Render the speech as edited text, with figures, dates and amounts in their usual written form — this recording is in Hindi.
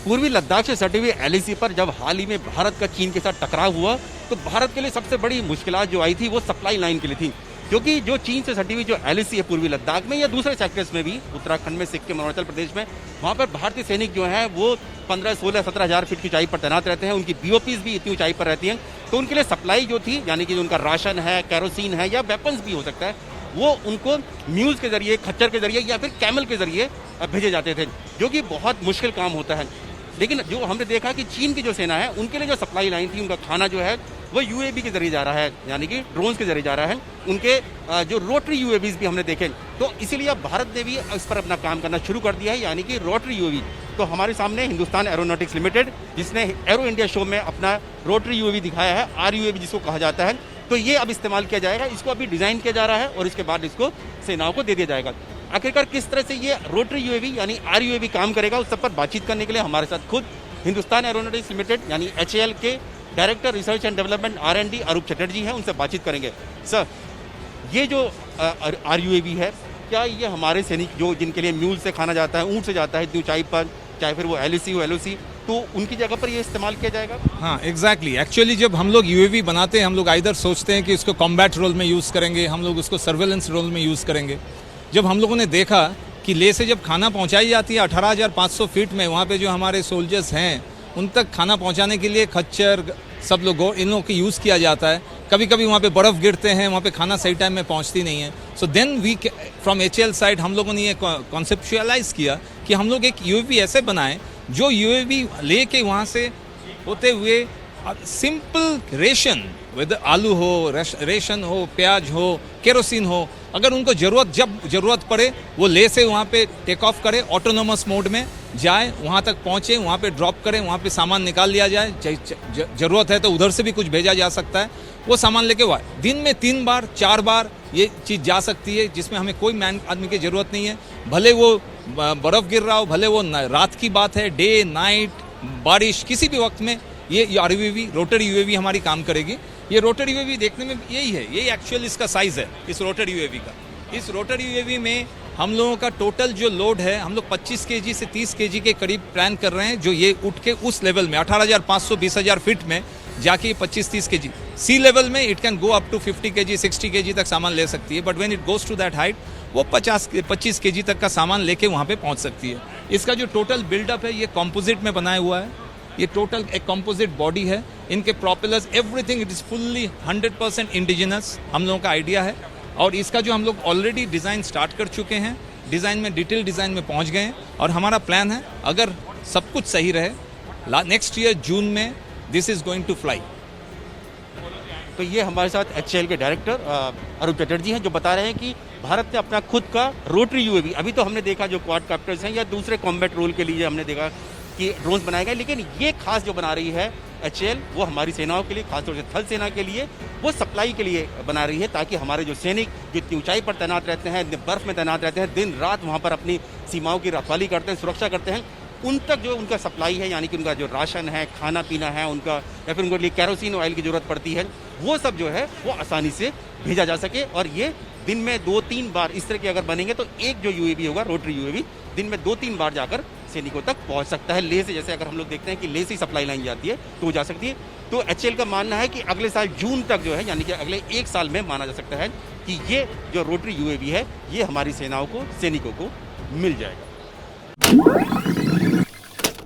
पूर्वी लद्दाख से सटे हुए एलएसी पर जब हाल ही में भारत का चीन के साथ टकराव हुआ तो भारत के लिए सबसे बड़ी मुश्किलात जो आई थी वो सप्लाई लाइन के लिए थी, क्योंकि जो चीन से सटी हुई जो एलएसी है पूर्वी लद्दाख में या दूसरे सेक्टर्स में भी, उत्तराखंड में, सिक्किम, अरुणाचल प्रदेश में, वहाँ पर भारतीय सैनिक जो हैं वो 15, 16, 17 हज़ार फीट की ऊंचाई पर तैनात रहते हैं। उनकी बीओपीज भी इतनी ऊंचाई पर रहती हैं, तो उनके लिए सप्लाई जो थी, यानी कि जो उनका राशन है, कैरोसिन है या वेपन्स भी हो सकता है, वो उनको म्यूज के जरिए, खच्चर के जरिए या फिर कैमल के जरिए भेजे जाते थे, जो कि बहुत मुश्किल काम होता है। लेकिन जो हमने देखा कि चीन की जो सेना है उनके लिए जो सप्लाई लाइन थी, उनका खाना जो है वो यूएवी के जरिए जा रहा है, यानी कि ड्रोन्स के जरिए जा रहा है। उनके जो रोटरी यूएवीज भी हमने देखे, तो इसीलिए अब भारत ने भी इस पर अपना काम करना शुरू कर दिया है, यानी कि रोटरी यूएवी। तो हमारे सामने हिंदुस्तान एरोनॉटिक्स लिमिटेड, जिसने एरो इंडिया शो में अपना रोटरी यूएवी दिखाया है, आरयूएवी जिसको कहा जाता है, तो ये अब इस्तेमाल किया जाएगा। इसको अभी डिजाइन किया जा रहा है और इसके बाद इसको सेनाओं को दे दिया जाएगा। आखिरकार किस तरह से ये रोटरी यूएवी यानी आरयूएवी काम करेगा, उस सब पर बातचीत करने के लिए हमारे साथ खुद हिंदुस्तान एरोनॉटिक्स लिमिटेड यानी एचएएल के director research and development R&D अरूप चटर्जी हैं, उनसे बातचीत करेंगे। सर, ये जो आरयूएवी है, क्या ये हमारे सैनिक जो जिनके लिए म्यूल से खाना जाता है, ऊँट से जाता है इतनी ऊंचाई पर, चाहे फिर वो एलएसी हो एलओसी, तो उनकी जगह पर ये इस्तेमाल किया जाएगा? हाँ, एग्जैक्टली। एक्चुअली जब हम लोग यूएवी बनाते हैं, हम लोग आइदर सोचते हैं कि इसको कॉम्बैट रोल में यूज़ करेंगे, हम लोग उसको सर्वेलेंस रोल में यूज़ करेंगे। जब हम लोगों ने देखा कि ले से जब खाना पहुंचाई जाती है 18,500 फीट में, वहाँ पे जो हमारे सोल्जर्स हैं उन तक खाना पहुंचाने के लिए खच्चर सब लोगों इन लोगों की यूज़ किया जाता है। कभी कभी वहाँ पे बर्फ़ गिरते हैं, वहाँ पे खाना सही टाइम में पहुँचती नहीं है। So then we from HAL side हम लोगों ने ये कॉन्सेप्चुअलाइज किया कि हम लोग एक यूएवी ऐसे बनाएं जो यूएवी ले के वहाँ से होते हुए सिंपल रेशन, विद आलू हो, रेशन हो, प्याज हो, केरोसिन हो, अगर उनको जब ज़रूरत पड़े वो ले से वहाँ पे टेक ऑफ करे, ऑटोनोमस मोड में जाए, वहाँ तक पहुँचे, वहाँ पे ड्रॉप करें, वहाँ पे सामान निकाल लिया जाए, ज़रूरत है तो उधर से भी कुछ भेजा जा सकता है। वो सामान लेके दिन में 3 बार 4 बार ये चीज़ जा सकती है, जिसमें हमें कोई मैन आदमी की ज़रूरत नहीं है। भले वो बर्फ़ गिर रहा हो, भले वो रात की बात है, डे नाइट, बारिश, किसी भी वक्त में ये आरयूएवी, रोटरी यूएवी हमारी काम करेगी। ये रोटरी यूएवी देखने में यही है, यही एक्चुअल इसका साइज़ है इस रोटरी यूएवी का। इस रोटरी यूएवी में हम लोगों का टोटल जो लोड है, हम लोग 25 केजी से 30 केजी के करीब प्लान कर रहे हैं, जो ये उठ के उस लेवल में 18,500 20,000 फीट में जाके 25-30 केजी सी लेवल में it can go up to 50 kg 60 kg तक सामान ले सकती है। But when it goes to that height वो 25 केजी तक का सामान लेके वहाँ पे पहुँच सकती है। इसका जो टोटल बिल्डअप है ये कॉम्पोजिट में बनाया हुआ है। ये टोटल एक कॉम्पोजिट बॉडी है, इनके propellers, everything it is fully 100% indigenous हम लोगों का आइडिया है। और इसका जो हम लोग ऑलरेडी डिज़ाइन स्टार्ट कर चुके हैं, डिज़ाइन में डिटेल डिज़ाइन में पहुंच गए हैं और हमारा प्लान है अगर सब कुछ सही रहे नेक्स्ट ईयर जून में this is going to fly. तो ये हमारे साथ एचएएल के डायरेक्टर अरूप चटर्जी हैं, जो बता रहे हैं कि भारत ने अपना खुद का रोटरी यूएवी, अभी तो हमने देखा जो क्वाडकॉप्टर्स हैं या दूसरे कॉम्बैट रोल के लिए हमने देखा कि ड्रोन्स बनाए गए, लेकिन ये खास जो बना रही है एचएएल, वो हमारी सेनाओं के लिए, खासतौर से थल सेना के लिए, वो सप्लाई के लिए बना रही है, ताकि हमारे जो सैनिक जो इतनी ऊंचाई पर तैनात रहते हैं, बर्फ में तैनात रहते हैं, दिन रात वहाँ पर अपनी सीमाओं की रखवाली करते हैं, सुरक्षा करते हैं, उन तक जो उनका सप्लाई है, यानी कि उनका जो राशन है, खाना पीना है उनका, या फिर उनके लिए कैरोसिन ऑयल की ज़रूरत पड़ती है, वो सब जो है वो आसानी से भेजा जा सके। और ये दिन में 2-3 बार इस तरह के अगर बनेंगे तो एक जो यूएवी होगा, रोटरी यूएवी, दिन में 2-3 बार जाकर सैनिकों तक पहुंच सकता है। ले से, जैसे अगर हम लोग देखते हैं कि ले से सप्लाई लाइन जाती है तो वो जा सकती है। तो एचएएल का मानना है कि अगले साल जून तक जो है, यानी कि अगले 1 साल में माना जा सकता है कि ये जो रोटरी यूएवी है ये हमारी सेनाओं को, सैनिकों को मिल जाएगा।